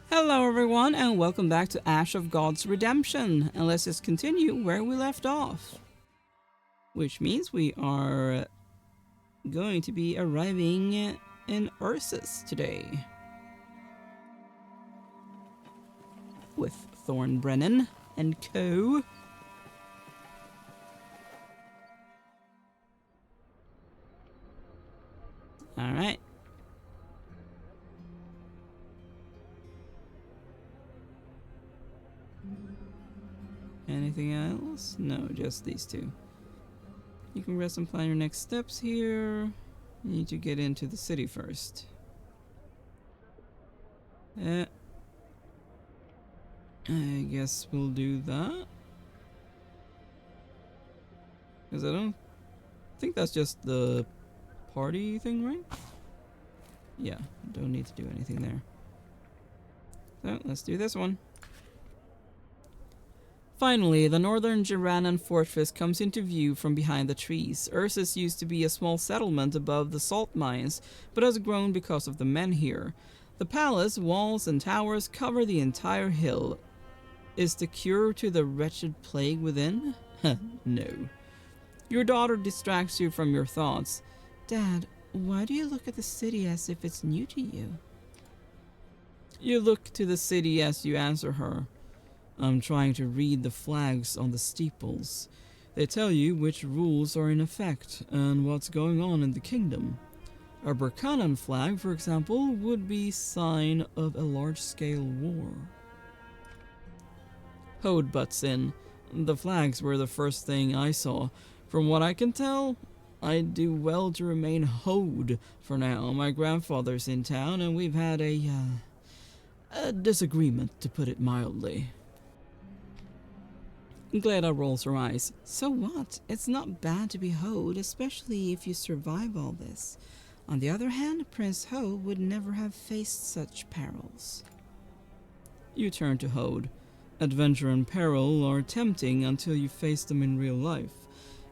Hello everyone and welcome back to Ash of God's Redemption, and let's just continue where we left off. Which means we are going to be arriving in Ursus today. With Thorn Brenin and co. Alright. Anything else? No, just these two. You can rest and plan your next steps here. You need to get into the city first. I guess we'll do that. Because I don't think that's just the party thing, right? Yeah, don't need to do anything there. So, let's do this one. Finally, the northern Jaranan fortress comes into view from behind the trees. Ursus used to be a small settlement above the salt mines, but has grown because of the men here. The palace, walls, and towers cover the entire hill. Is the cure to the wretched plague within? No. Your daughter distracts you from your thoughts. Dad, why do you look at the city as if it's new to you? You look to the city as you answer her. I'm trying to read the flags on the steeples. They tell you which rules are in effect and what's going on in the kingdom. A Burkanan flag, for example, would be sign of a large-scale war. Hode butts in. The flags were the first thing I saw. From what I can tell, I'd do well to remain Hode for now. My grandfather's in town and we've had a disagreement, to put it mildly. Gleda rolls her eyes. So what? It's not bad to be Hode, especially if you survive all this. On the other hand, Prince Ho would never have faced such perils. You turn to Hode. Adventure and peril are tempting until you face them in real life.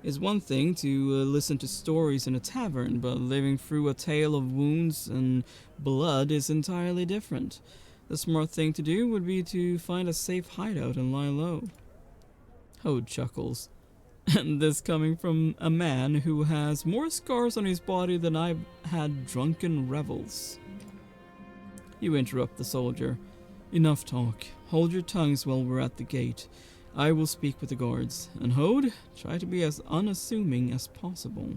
It's one thing to listen to stories in a tavern, but living through a tale of wounds and blood is entirely different. The smart thing to do would be to find a safe hideout and lie low. Hode chuckles. And this coming from a man who has more scars on his body than I've had drunken revels. You interrupt the soldier. Enough talk. Hold your tongues while we're at the gate. I will speak with the guards. And Hode, try to be as unassuming as possible.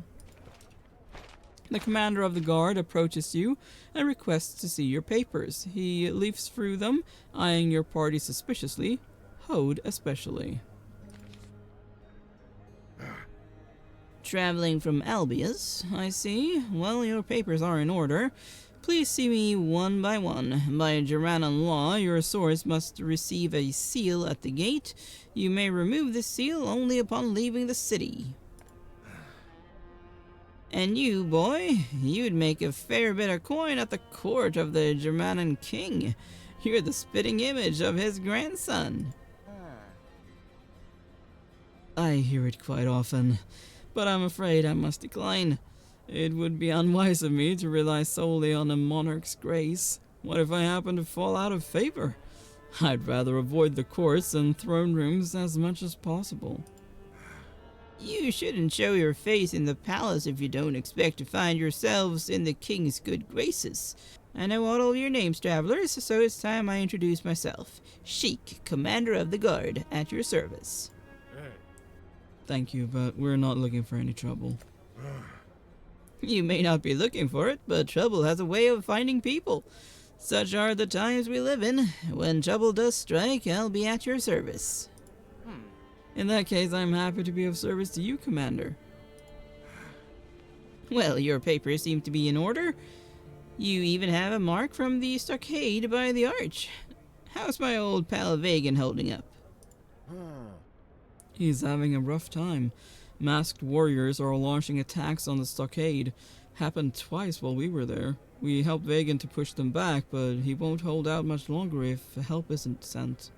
The commander of the guard approaches you and requests to see your papers. He leafs through them, eyeing your party suspiciously, Hode especially. Traveling from Albius, I see. Well, your papers are in order. Please see me one by one. By Jaranan law, your swords must receive a seal at the gate. You may remove the seal only upon leaving the city. And you, boy, you'd make a fair bit of coin at the court of the Jaranan king. You're the spitting image of his grandson. I hear it quite often, but I'm afraid I must decline. It would be unwise of me to rely solely on a monarch's grace. What if I happen to fall out of favor? I'd rather avoid the courts and throne rooms as much as possible. You shouldn't show your face in the palace if you don't expect to find yourselves in the king's good graces. I know all of your names, travelers, so it's time I introduce myself. Sheik, commander of the guard, at your service. Thank you, but we're not looking for any trouble. You may not be looking for it, but trouble has a way of finding people. Such are the times we live in. When trouble does strike, I'll be at your service. In that case, I'm happy to be of service to you, Commander. Well, your papers seem to be in order. You even have a mark from the stockade by the arch. How's my old pal Vagan holding up? He's having a rough time. Masked warriors are launching attacks on the stockade. Happened twice while we were there. We helped Vagan to push them back, but he won't hold out much longer if help isn't sent.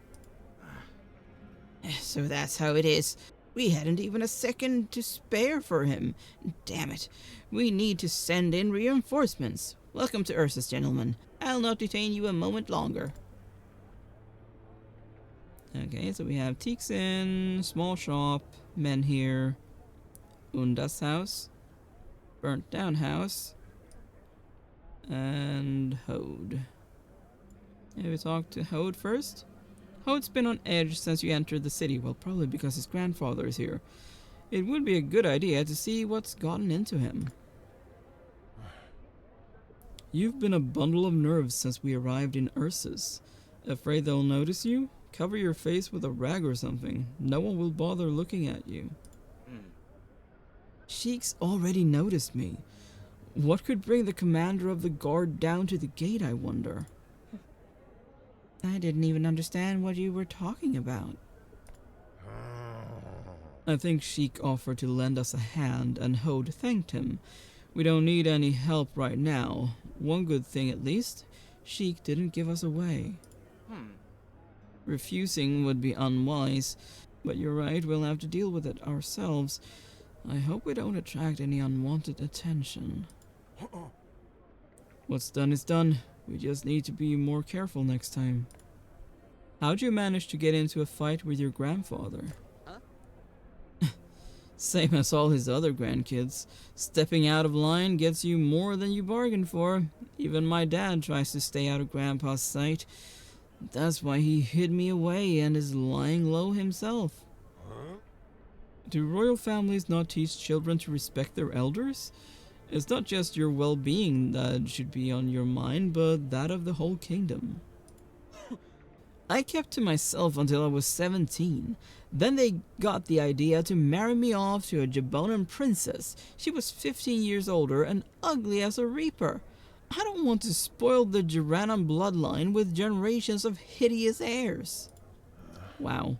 So that's how it is. We hadn't even a second to spare for him. Damn it. We need to send in reinforcements. Welcome to Ursus, gentlemen. I'll not detain you a moment longer. Okay, so we have Teek's Inn, small shop, men here, Unda's house, burnt down house, and Hode. Maybe talk to Hode first? Hode's been on edge since you entered the city, well, probably because his grandfather is here. It would be a good idea to see what's gotten into him. You've been a bundle of nerves since we arrived in Ursus. Afraid they'll notice you? Cover your face with a rag or something. No one will bother looking at you. Sheik's already noticed me. What could bring the commander of the guard down to the gate, I wonder? I didn't even understand what you were talking about. I think Sheik offered to lend us a hand, and Hode thanked him. We don't need any help right now. One good thing at least, Sheik didn't give us away. Refusing would be unwise, but you're right, we'll have to deal with it ourselves. I hope we don't attract any unwanted attention. What's done is done. We just need to be more careful next time. How'd you manage to get into a fight with your grandfather? Same as all his other grandkids. Stepping out of line gets you more than you bargained for. Even my dad tries to stay out of Grandpa's sight. That's why he hid me away and is lying low himself. Do royal families not teach children to respect their elders? It's not just your well-being that should be on your mind, but that of the whole kingdom. I kept to myself until I was 17. Then they got the idea to marry me off to a Jabonan princess. She was 15 years older and ugly as a reaper. I don't want to spoil the Jaranan bloodline with generations of hideous heirs. Wow.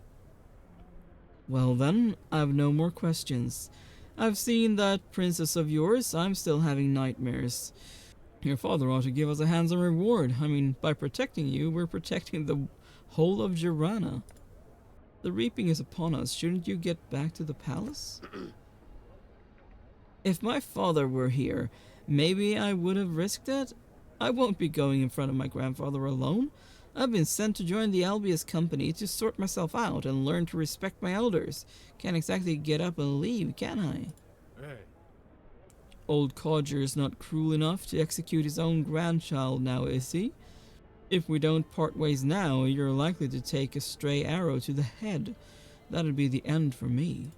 Well then, I've no more questions. I've seen that princess of yours. I'm still having nightmares. Your father ought to give us a handsome reward. I mean, by protecting you, we're protecting the whole of Jarana. The reaping is upon us. Shouldn't you get back to the palace? If my father were here, maybe I would have risked it. I won't be going in front of my grandfather alone. I've been sent to join the Albius company to sort myself out and learn to respect my elders. Can't exactly get up and leave, can I? Hey. Old Codger is not cruel enough to execute his own grandchild now, is he? If we don't part ways now, you're likely to take a stray arrow to the head. That'd be the end for me.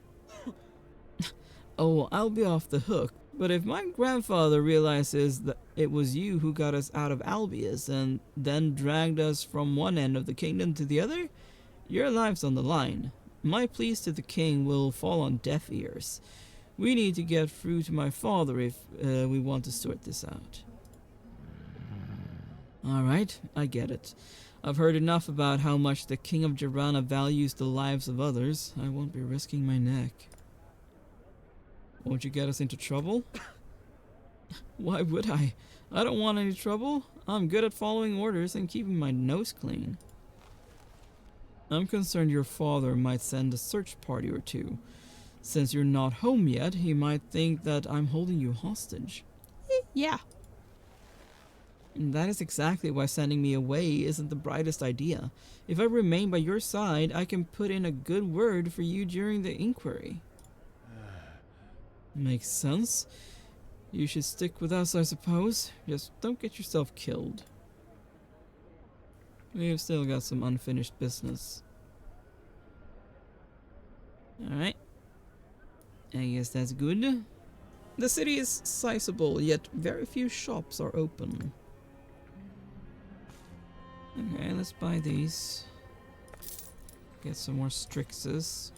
Oh, I'll be off the hook. But if my grandfather realizes that it was you who got us out of Albius and then dragged us from one end of the kingdom to the other, your life's on the line. My pleas to the king will fall on deaf ears. We need to get through to my father if we want to sort this out. Alright, I get it. I've heard enough about how much the king of Jarana values the lives of others. I won't be risking my neck. Won't you get us into trouble? Why would I? I don't want any trouble. I'm good at following orders and keeping my nose clean. I'm concerned your father might send a search party or two. Since you're not home yet, he might think that I'm holding you hostage. Yeah. And that is exactly why sending me away isn't the brightest idea. If I remain by your side, I can put in a good word for you during the inquiry. Makes sense. You should stick with us, I suppose. Just don't get yourself killed. We've still got some unfinished business. Alright. I guess that's good. The city is sizable, yet very few shops are open. Okay, let's buy these. Get some more Strixes.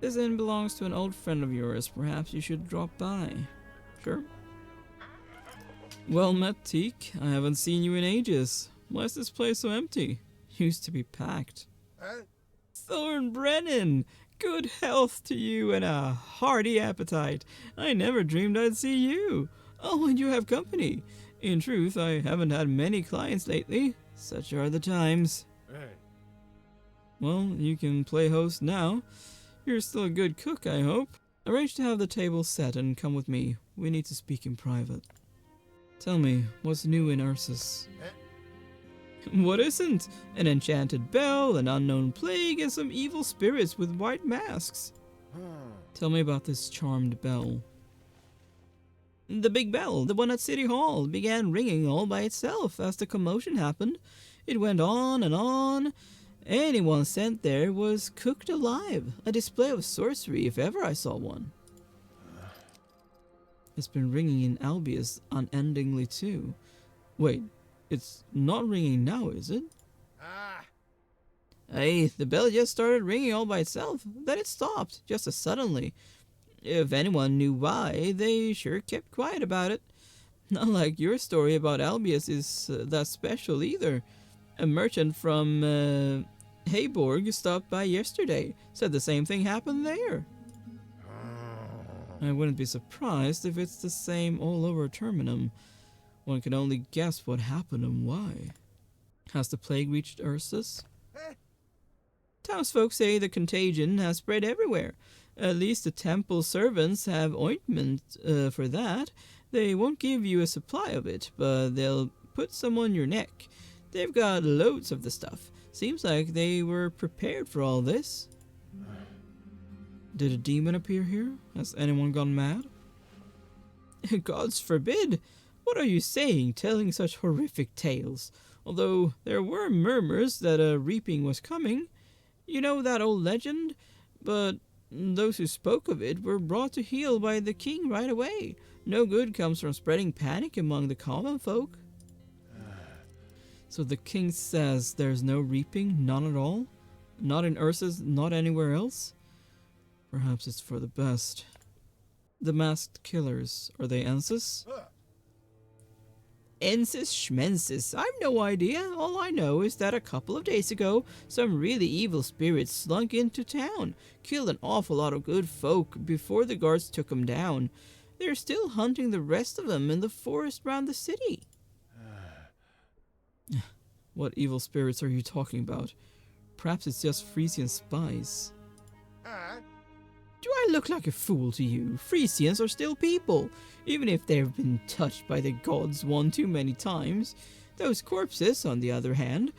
This inn belongs to an old friend of yours. Perhaps you should drop by. Sure. Well met, Teek. I haven't seen you in ages. Why is this place so empty? Used to be packed. Huh? Thorn Brenin! Good health to you and a hearty appetite. I never dreamed I'd see you. Oh, and you have company. In truth, I haven't had many clients lately. Such are the times. Hey. Well, you can play host now. You're still a good cook, I hope. Arrange to have the table set and come with me. We need to speak in private. Tell me, what's new in Ursus? What isn't? An enchanted bell, an unknown plague, and some evil spirits with white masks. Tell me about this charmed bell. The big bell, the one at City Hall, began ringing all by itself as the commotion happened. It went on and on. Anyone sent there was cooked alive. A display of sorcery, if ever I saw one. It's been ringing in Albius unendingly too. Wait, it's not ringing now, is it? Hey, the bell just started ringing all by itself. Then it stopped, just as suddenly. If anyone knew why, they sure kept quiet about it. Not like your story about Albius is that special either. A merchant from Hayborg stopped by yesterday. Said the same thing happened there. I wouldn't be surprised if it's the same all over Terminum. One can only guess what happened and why. Has the plague reached Ursus? Townsfolk say the contagion has spread everywhere. At least the temple servants have ointment for that. They won't give you a supply of it, but they'll put some on your neck. They've got loads of the stuff. Seems like they were prepared for all this. Did a demon appear here? Has anyone gone mad? Gods forbid! What are you saying, telling such horrific tales? Although there were murmurs that a reaping was coming. You know that old legend? But those who spoke of it were brought to heel by the king right away. No good comes from spreading panic among the common folk. So the king says there's no reaping, none at all? Not in Ursus, not anywhere else? Perhaps it's for the best. The masked killers, are they Ensis? Ensis schmensis, I've no idea. All I know is that a couple of days ago, some really evil spirits slunk into town, killed an awful lot of good folk before the guards took them down. They're still hunting the rest of them in the forest round the city. What evil spirits are you talking about? Perhaps it's just Frisian spies. Do I look like a fool to you? Frisians are still people, even if they've been touched by the gods one too many times. Those corpses, on the other hand,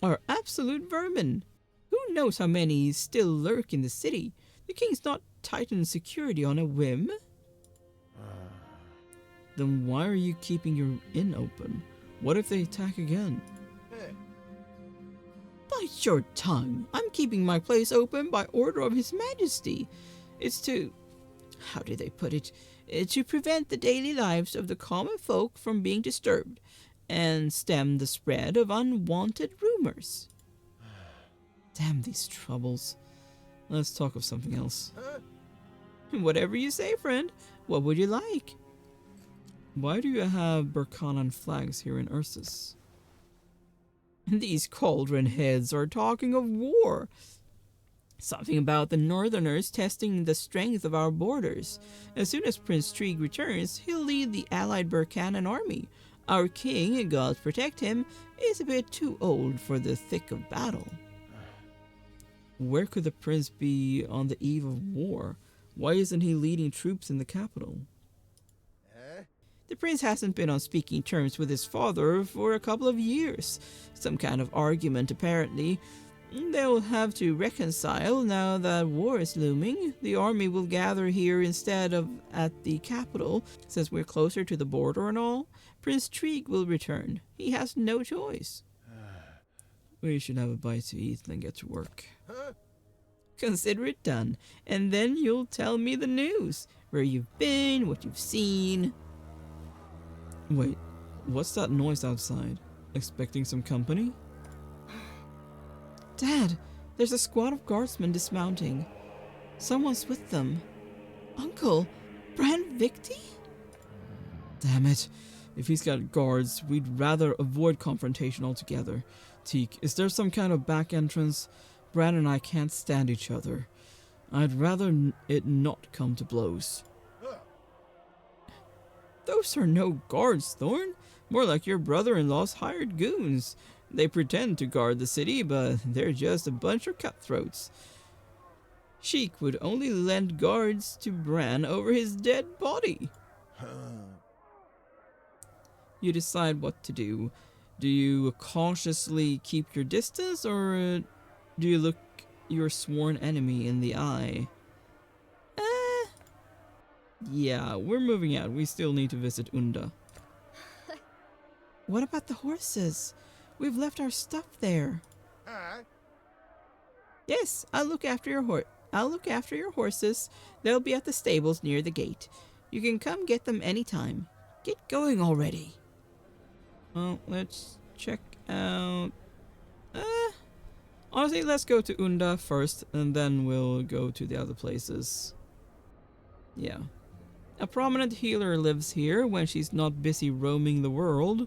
are absolute vermin. Who knows how many still lurk in the city? The king's not tightened security on a whim. Then why are you keeping your inn open? What if they attack again? Bite your tongue. I'm keeping my place open by order of His Majesty. It's to... how do they put it? To prevent the daily lives of the common folk from being disturbed and stem the spread of unwanted rumors. Damn these troubles. Let's talk of something else. Whatever you say, friend. What would you like? Why do you have Burkanan flags here in Ursus? These cauldron heads are talking of war. Something about the Northerners testing the strength of our borders. As soon as Prince Trig returns, he'll lead the allied Burkanan army. Our king, God protect him, is a bit too old for the thick of battle. Where could the prince be on the eve of war? Why isn't he leading troops in the capital? The prince hasn't been on speaking terms with his father for a couple of years. Some kind of argument, apparently. They'll have to reconcile now that war is looming. The army will gather here instead of at the capital, since we're closer to the border and all. Prince Trig will return. He has no choice. We should have a bite to eat and get to work. Consider it done, and then you'll tell me the news. Where you've been, what you've seen. Wait, what's that noise outside? Expecting some company? Dad, there's a squad of guardsmen dismounting. Someone's with them. Uncle, Brand Victi? Damn it. If he's got guards, we'd rather avoid confrontation altogether. Teak, is there some kind of back entrance? Brand and I can't stand each other. I'd rather it not come to blows. Those are no guards, Thorn. More like your brother-in-law's hired goons. They pretend to guard the city, but they're just a bunch of cutthroats. Sheik would only lend guards to Bran over his dead body. You decide what to do. Do you cautiously keep your distance, or do you look your sworn enemy in the eye? Yeah, we're moving out. We still need to visit Unda. What about the horses? We've left our stuff there. Yes, I'll look after your horses. They'll be at the stables near the gate. You can come get them anytime. Get going already. Well, let's check out... honestly, let's go to Unda first, and then we'll go to the other places. Yeah. A prominent healer lives here when she's not busy roaming the world.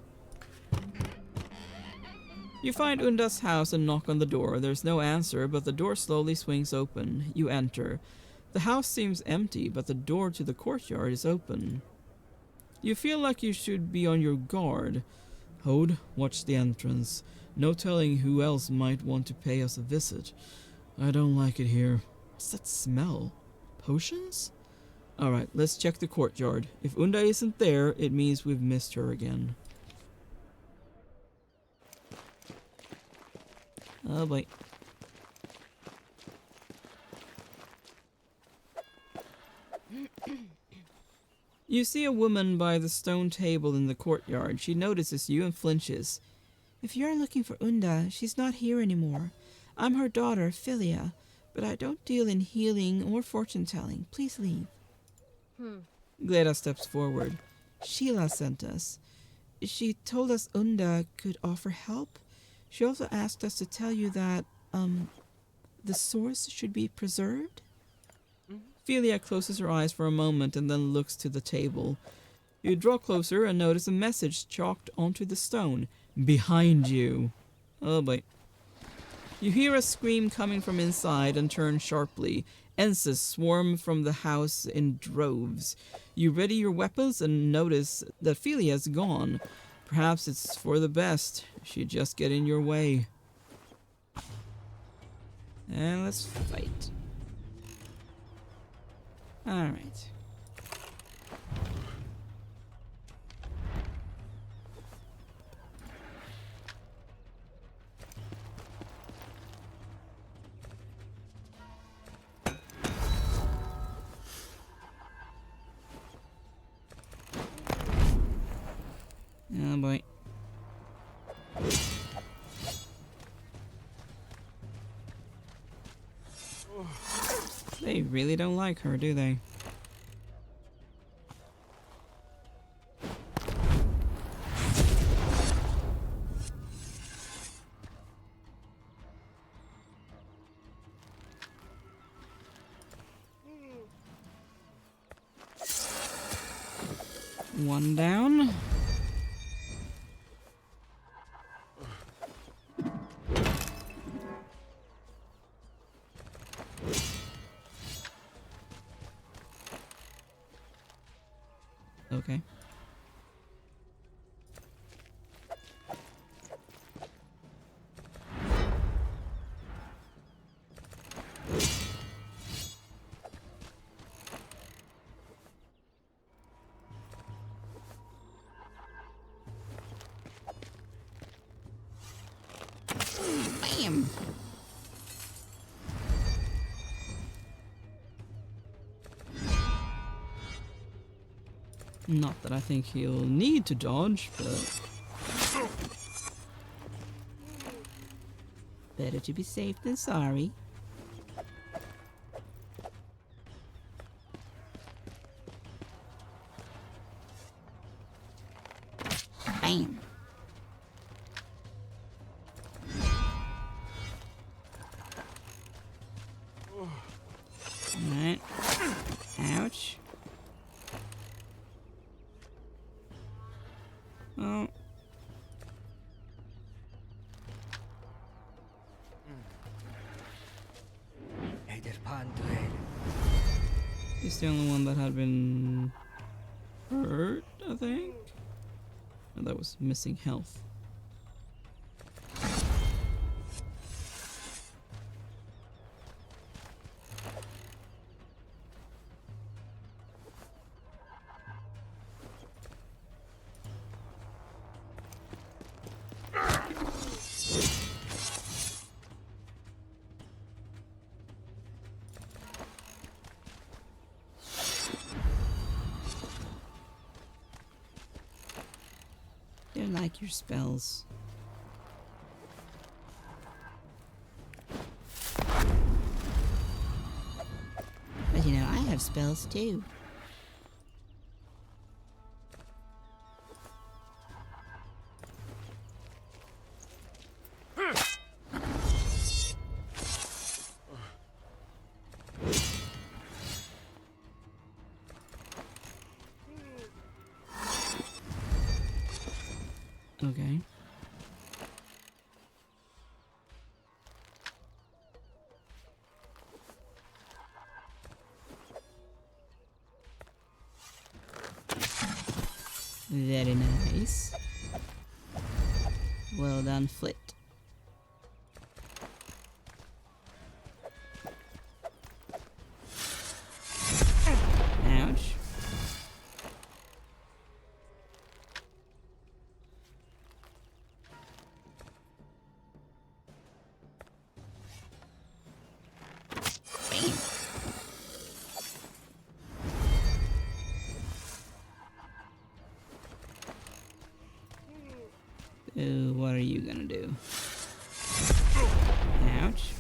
You find Unda's house and knock on the door. There's no answer, but the door slowly swings open. You enter. The house seems empty, but the door to the courtyard is open. You feel like you should be on your guard. Hode, watch the entrance. No telling who else might want to pay us a visit. I don't like it here. What's that smell? Potions? Alright, let's check the courtyard. If Unda isn't there, it means we've missed her again. Oh boy. You see a woman by the stone table in the courtyard. She notices you and flinches. If you're looking for Unda, she's not here anymore. I'm her daughter, Philia, but I don't deal in healing or fortune-telling. Please leave. Gleda steps forward. Sheila sent us. She told us Unda could offer help. She also asked us to tell you that, the source should be preserved. Philia closes her eyes for a moment and then looks to the table. You draw closer and notice a message chalked onto the stone. Behind you. Oh boy. You hear a scream coming from inside and turn sharply. Enses swarm from the house in droves. You ready your weapons and notice that Philia's gone. Perhaps it's for the best. She'd just get in your way. And let's fight. Alright. Oh boy. They really don't like her, do they? One down. Okay. Bam! Not that I think he'll need to dodge, but... better to be safe than sorry. Bam! Alright. Ouch. Oh. He's the only one that had been hurt, I think. And that was missing health. You like your spells. But you know, I have spells too. Okay. Very nice. Well done, Flit. Ouch. Bam. What are you gonna do? Ouch.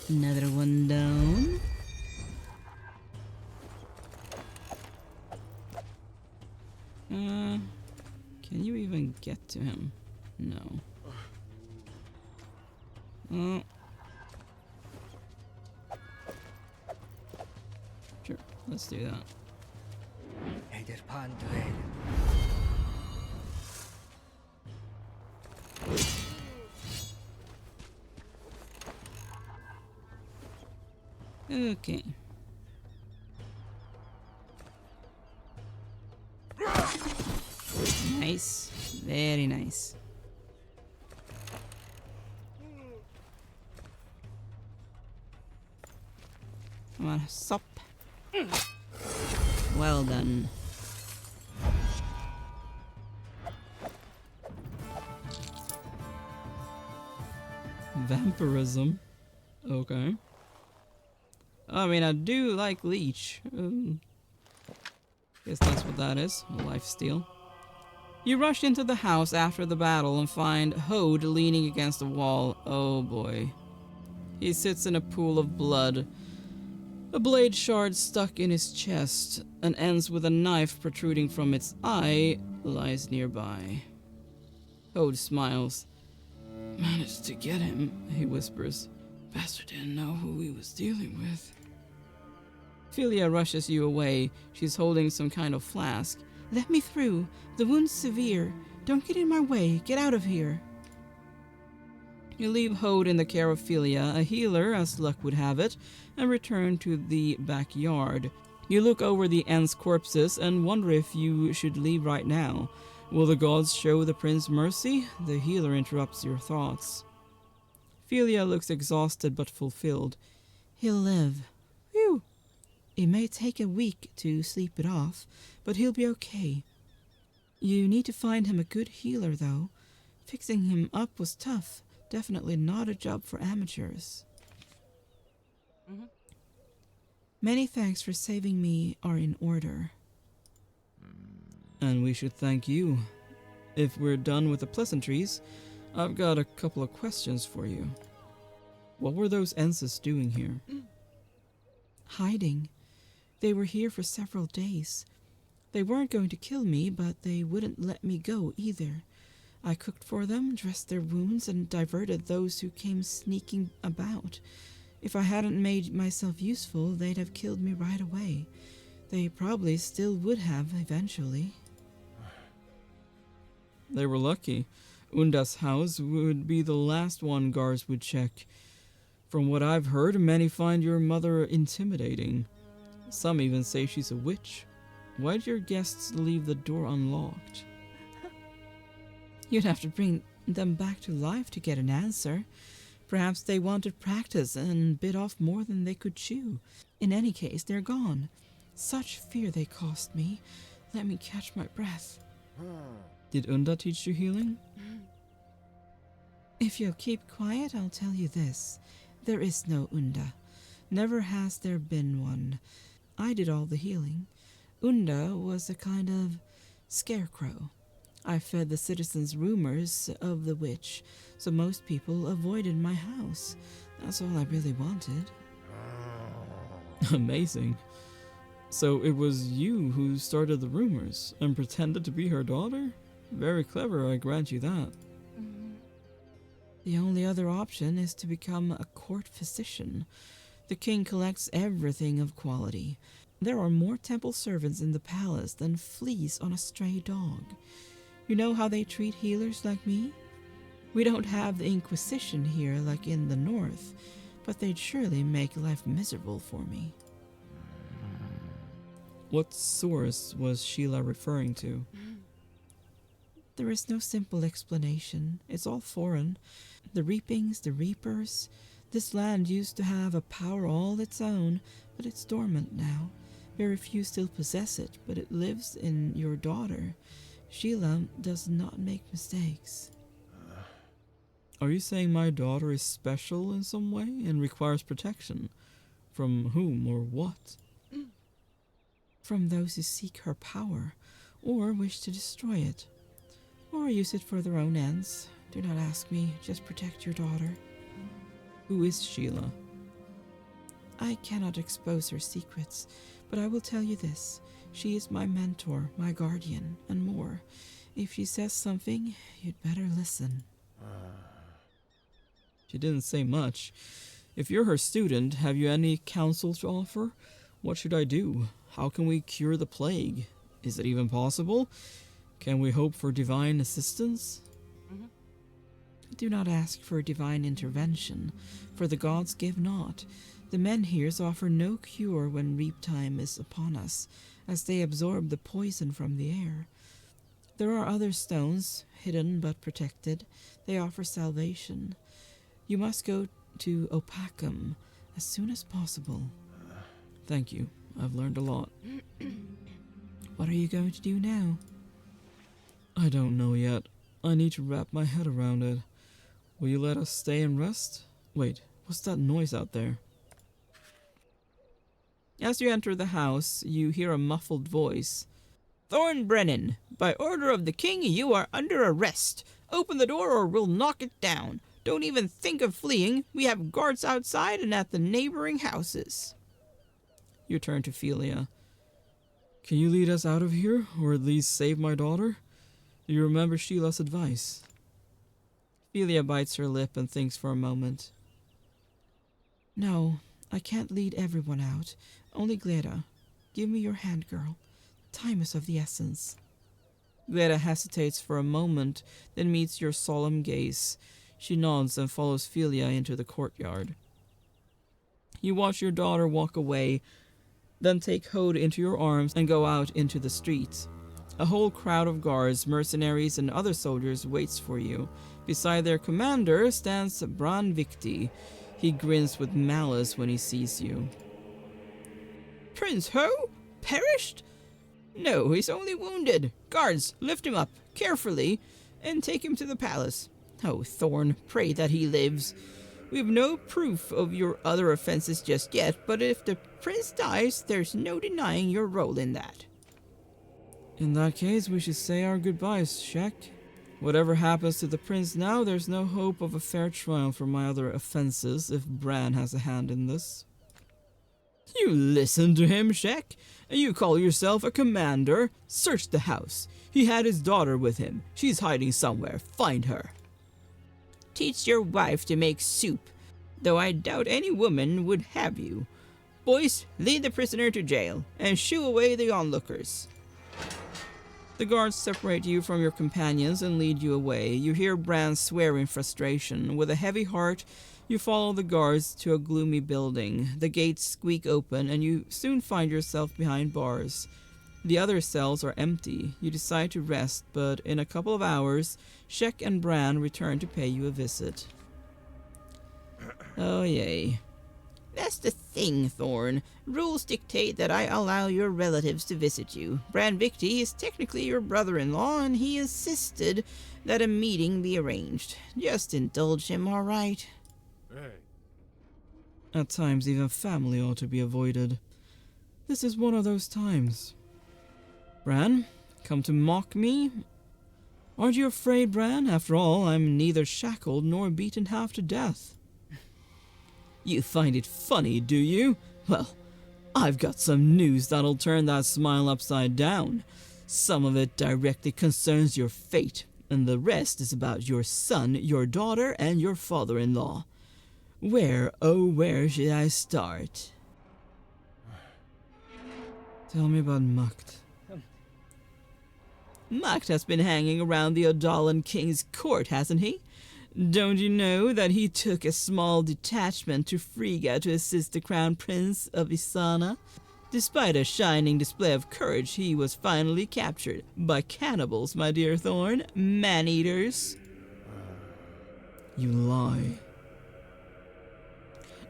Another one down. Can you even get to him? No. Oh. Sure, let's do that. Okay. Nice. Very nice. Come on, stop. Well done. Vampirism. Okay. I mean, I do like Leech. Guess that's what that is. Lifesteal. You rush into the house after the battle and find Hode leaning against the wall. Oh boy. He sits in a pool of blood. A blade shard stuck in his chest and ends with a knife protruding from its eye lies nearby. Hode smiles. Managed to get him, he whispers. Bastard didn't know who he was dealing with. Philia rushes you away. She's holding some kind of flask. Let me through. The wound's severe. Don't get in my way. Get out of here. You leave Hode in the care of Philia, a healer, as luck would have it, and return to the backyard. You look over the Ents' corpses and wonder if you should leave right now. Will the gods show the prince mercy? The healer interrupts your thoughts. Philia looks exhausted but fulfilled. He'll live. Phew. It may take a week to sleep it off, but he'll be okay. You need to find him a good healer, though. Fixing him up was tough. Definitely not a job for amateurs. Many thanks for saving me are in order. And we should thank you. If we're done with the pleasantries, I've got a couple of questions for you. What were those Enses doing here? Hiding. They were here for several days. They weren't going to kill me, but they wouldn't let me go either. I cooked for them, dressed their wounds, and diverted those who came sneaking about. If I hadn't made myself useful, they'd have killed me right away. They probably still would have eventually. They were lucky. Unda's house would be the last one guards would check. From what I've heard, many find your mother intimidating. Some even say she's a witch. Why'd your guests leave the door unlocked? You'd have to bring them back to life to get an answer. Perhaps they wanted practice and bit off more than they could chew. In any case, they're gone. Such fear they cost me. Let me catch my breath. Did Unda teach you healing? If you'll keep quiet, I'll tell you this. There is no Unda. Never has there been one. I did all the healing. Unda was a kind of scarecrow. I fed the citizens rumors of the witch, so most people avoided my house. That's all I really wanted. Amazing. So it was you who started the rumors and pretended to be her daughter? Very clever, I grant you that. The only other option is to become a court physician. The king collects everything of quality. There are more temple servants in the palace than fleas on a stray dog. You know how they treat healers like me? We don't have the Inquisition here like in the north, but they'd surely make life miserable for me. What source was Sheila referring to? There is no simple explanation. It's all foreign. The reapings, the reapers. This land used to have a power all its own, but it's dormant now. Very few still possess it, but it lives in your daughter. Sheila does not make mistakes. Are you saying my daughter is special in some way and requires protection? From whom or what? From those who seek her power, or wish to destroy it, or use it for their own ends. Do not ask me, just protect your daughter. Who is Sheila? I cannot expose her secrets, but I will tell you this. She is my mentor, my guardian, and more. If she says something, you'd better listen. She didn't say much. If you're her student, have you any counsel to offer? What should I do? How can we cure the plague? Is it even possible? Can we hope for divine assistance? Do not ask for divine intervention, for the gods give not. The menhirs offer no cure when reap time is upon us, as they absorb the poison from the air. There are other stones, hidden but protected. They offer salvation. You must go to Opacum as soon as possible. Thank you. I've learned a lot. What are you going to do now? I don't know yet. I need to wrap my head around it. Will you let us stay and rest? Wait, what's that noise out there? As you enter the house, you hear a muffled voice. Thorn Brenin, by order of the king, you are under arrest. Open the door or we'll knock it down. Don't even think of fleeing. We have guards outside and at the neighboring houses. You turn to Philia. Can you lead us out of here, or at least save my daughter? Do you remember Sheila's advice? Philia bites her lip and thinks for a moment. No, I can't lead everyone out. Only Gleda. Give me your hand, girl. Time is of the essence. Gleda hesitates for a moment, then meets your solemn gaze. She nods and follows Philia into the courtyard. You watch your daughter walk away, then take Hode into your arms and go out into the street. A whole crowd of guards, mercenaries, and other soldiers waits for you. Beside their commander stands Bran Victi. He grins with malice when he sees you. Prince Ho? Perished? No, he's only wounded. Guards, lift him up, carefully, and take him to the palace. Oh, Thorn, pray that he lives. We have no proof of your other offenses just yet, but if the prince dies, there's no denying your role in that. In that case, we should say our goodbyes, Shek. Whatever happens to the prince now, there's no hope of a fair trial for my other offenses if Bran has a hand in this. You listen to him, Shek? You call yourself a commander? Search the house. He had his daughter with him. She's hiding somewhere. Find her. Teach your wife to make soup, though I doubt any woman would have you. Boys, lead the prisoner to jail, and shoo away the onlookers. The guards separate you from your companions and lead you away. You hear Bran swear in frustration. With a heavy heart, you follow the guards to a gloomy building. The gates squeak open, and you soon find yourself behind bars. The other cells are empty. You decide to rest, but in a couple of hours, Shek and Bran return to pay you a visit. Oh, yay. That's the thing, Thorn. Rules dictate that I allow your relatives to visit you. Bran Victi is technically your brother-in-law, and he insisted that a meeting be arranged. Just indulge him, all right? At times, even family ought to be avoided. This is one of those times. Bran, come to mock me? Aren't you afraid, Bran? After all, I'm neither shackled nor beaten half to death. You find it funny, do you? Well, I've got some news that'll turn that smile upside down. Some of it directly concerns your fate, and the rest is about your son, your daughter, and your father-in-law. Where, oh where should I start? Tell me about Mukt. Mukt has been hanging around the Odalan King's court, hasn't he? Don't you know that he took a small detachment to Frigga to assist the Crown Prince of Isana? Despite a shining display of courage, he was finally captured by cannibals, my dear Thorn. Man-eaters. You lie.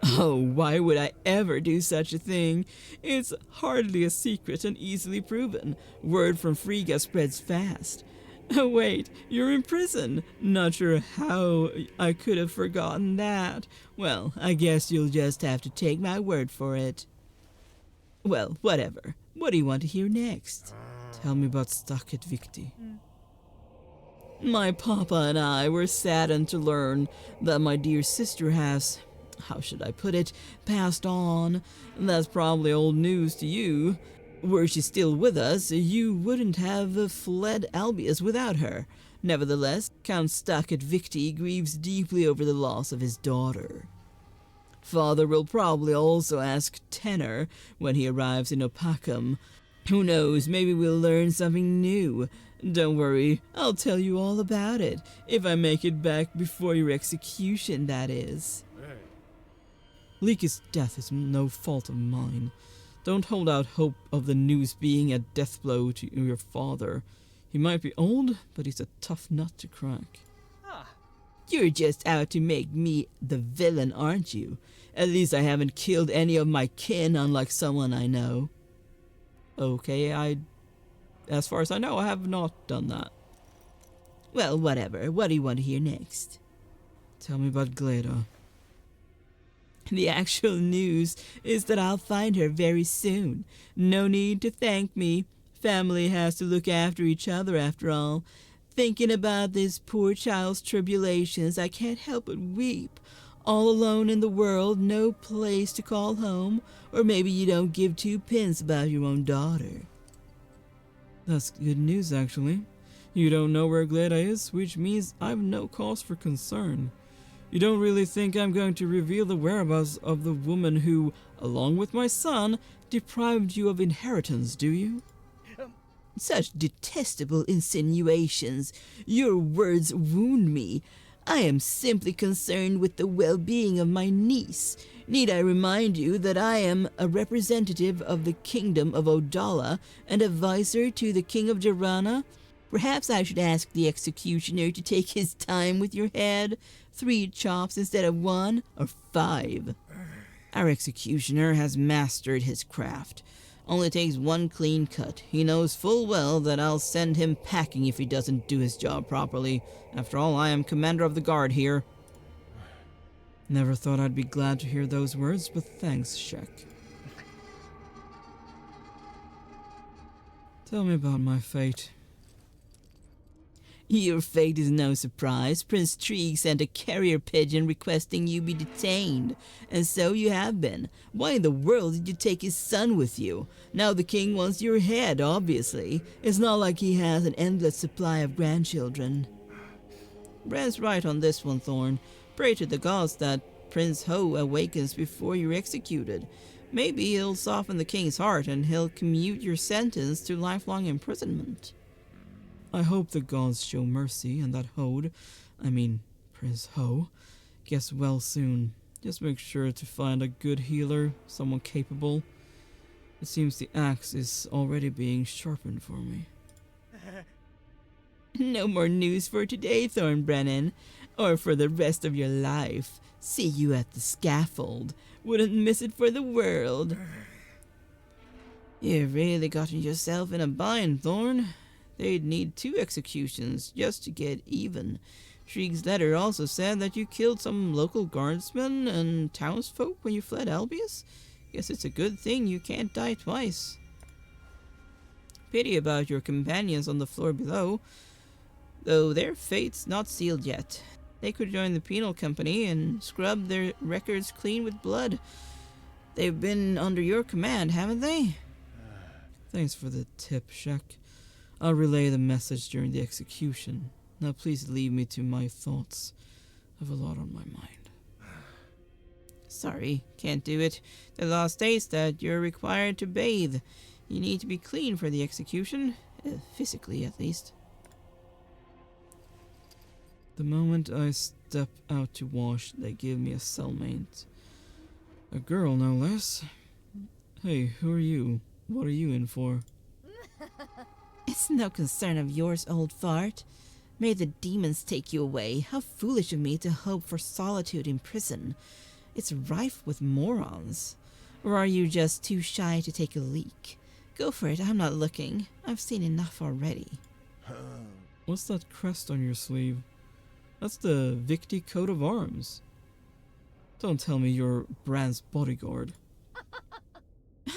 Oh, why would I ever do such a thing? It's hardly a secret and easily proven. Word from Frigga spreads fast. Oh, wait, you're in prison. Not sure how I could have forgotten that. Well, I guess you'll just have to take my word for it. Well, whatever. What do you want to hear next? Tell me about Staket Victi. My papa and I were saddened to learn that my dear sister has, how should I put it, passed on. That's probably old news to you. Were she still with us, you wouldn't have fled Albius without her. Nevertheless, Count Staket Victi grieves deeply over the loss of his daughter. Father will probably also ask Tenor when he arrives in Opacum. Who knows, maybe we'll learn something new. Don't worry, I'll tell you all about it, if I make it back before your execution, that is. Lyca's death is no fault of mine. Don't hold out hope of the news being a death blow to your father. He might be old, but he's a tough nut to crack. You're just out to make me the villain, aren't you? At least I haven't killed any of my kin, unlike someone I know. Okay, as far as I know, I have not done that. Well, whatever. What do you want to hear next? Tell me about Gleda. The actual news is that I'll find her very soon. No need to thank me. Family has to look after each other after all. Thinking about this poor child's tribulations, I can't help but weep. All alone in the world, no place to call home, or maybe you don't give two pence about your own daughter. That's good news, actually. You don't know where Gleda is, which means I've no cause for concern. You don't really think I'm going to reveal the whereabouts of the woman who, along with my son, deprived you of inheritance, do you? Such detestable insinuations. Your words wound me. I am simply concerned with the well-being of my niece. Need I remind you that I am a representative of the kingdom of Odala and advisor to the king of Jarana? Perhaps I should ask the executioner to take his time with your head. 3 chops instead of 1, or 5. Our executioner has mastered his craft. Only takes 1 clean cut. He knows full well that I'll send him packing if he doesn't do his job properly. After all, I am commander of the guard here. Never thought I'd be glad to hear those words, but thanks, Shek. Tell me about my fate. Your fate is no surprise. Prince Trig sent a carrier pigeon requesting you be detained, and so you have been. Why in the world did you take his son with you? Now the king wants your head, obviously. It's not like he has an endless supply of grandchildren. Bran's right on this one, Thorn. Pray to the gods that Prince Ho awakens before you're executed. Maybe he'll soften the king's heart and he'll commute your sentence to lifelong imprisonment. I hope the gods show mercy and that Prince Ho, gets well soon. Just make sure to find a good healer, someone capable. It seems the axe is already being sharpened for me. No more news for today, Thorn Brenin. or for the rest of your life. See you at the scaffold. Wouldn't miss it for the world. You've really gotten yourself in a bind, Thorn. They'd need 2 executions just to get even. Shriek's letter also said that you killed some local guardsmen and townsfolk when you fled Albius. Guess it's a good thing you can't die twice. Pity about your companions on the floor below, though their fate's not sealed yet. They could join the penal company and scrub their records clean with blood. They've been under your command, haven't they? Thanks for the tip, Shek. I'll relay the message during the execution. Now please leave me to my thoughts. I have a lot on my mind. Sorry, can't do it. The law states that you're required to bathe. You need to be clean for the execution, physically at least. The moment I step out to wash, they give me a cellmate. A girl, no less. Hey, who are you? What are you in for? It's no concern of yours, old fart. May the demons take you away. How foolish of me to hope for solitude in prison. It's rife with morons. Or are you just too shy to take a leak? Go for it, I'm not looking. I've seen enough already. What's that crest on your sleeve? That's the Victi coat of arms. Don't tell me you're Bran's bodyguard.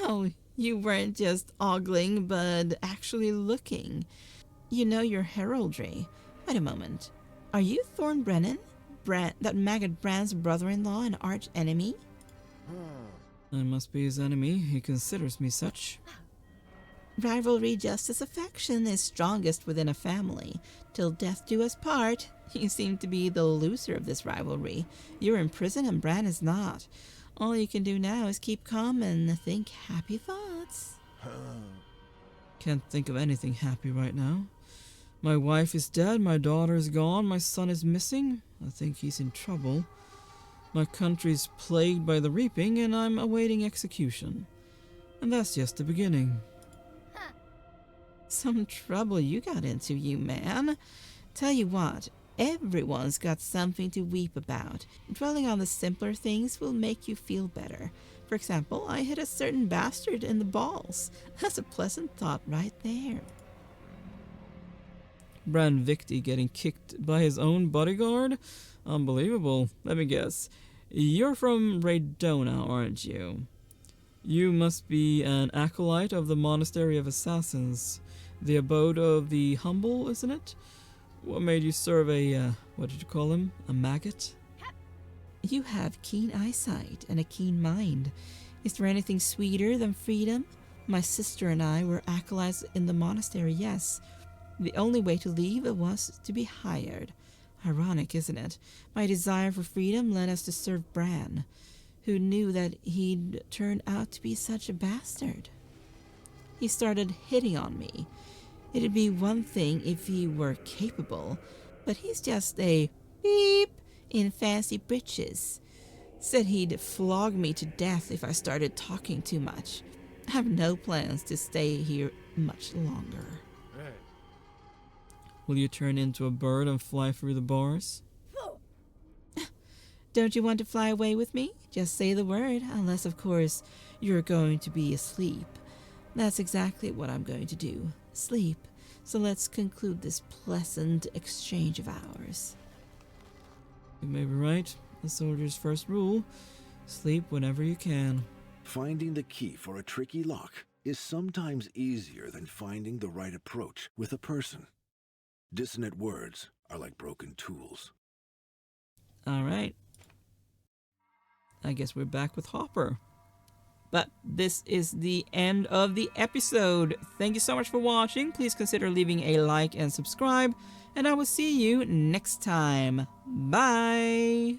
Oh, you weren't just ogling, but actually looking. You know your heraldry. Wait a moment. Are you Thorn Brenin? That maggot Bran's brother-in-law and arch enemy? I must be his enemy. He considers me such. Rivalry just as affection is strongest within a family. Till death do us part. You seem to be the loser of this rivalry. You're in prison and Bran is not. All you can do now is keep calm and think happy thoughts. Can't think of anything happy right now. My wife is dead, my daughter is gone, my son is missing. I think he's in trouble. My country's plagued by the reaping, and I'm awaiting execution. And that's just the beginning. Some trouble you got into, you man. Tell you what, everyone's got something to weep about. Dwelling on the simpler things will make you feel better. For example, I hit a certain bastard in the balls. That's a pleasant thought right there. Bran Victi getting kicked by his own bodyguard? Unbelievable. Let me guess. You're from Raidona, aren't you? You must be an acolyte of the Monastery of Assassins. The abode of the humble, isn't it? What made you serve a, what did you call him? A maggot? You have keen eyesight and a keen mind. Is there anything sweeter than freedom? My sister and I were acolytes in the monastery, yes. The only way to leave was to be hired. Ironic, isn't it? My desire for freedom led us to serve Bran. Who knew that he'd turn out to be such a bastard? He started hitting on me. It'd be one thing if he were capable, but he's just a beep in fancy breeches. Said he'd flog me to death if I started talking too much. I have no plans to stay here much longer. Will you turn into a bird and fly through the bars? Don't you want to fly away with me? Just say the word, unless, of course, you're going to be asleep. That's exactly what I'm going to do. Sleep. So let's conclude this pleasant exchange of ours. You may be right. The soldier's first rule: sleep whenever you can. Finding the key for a tricky lock is sometimes easier than finding the right approach with a person. Dissonant words are like broken tools. Alright. I guess we're back with Hopper. But this is the end of the episode. Thank you so much for watching. Please consider leaving a like and subscribe. And I will see you next time. Bye!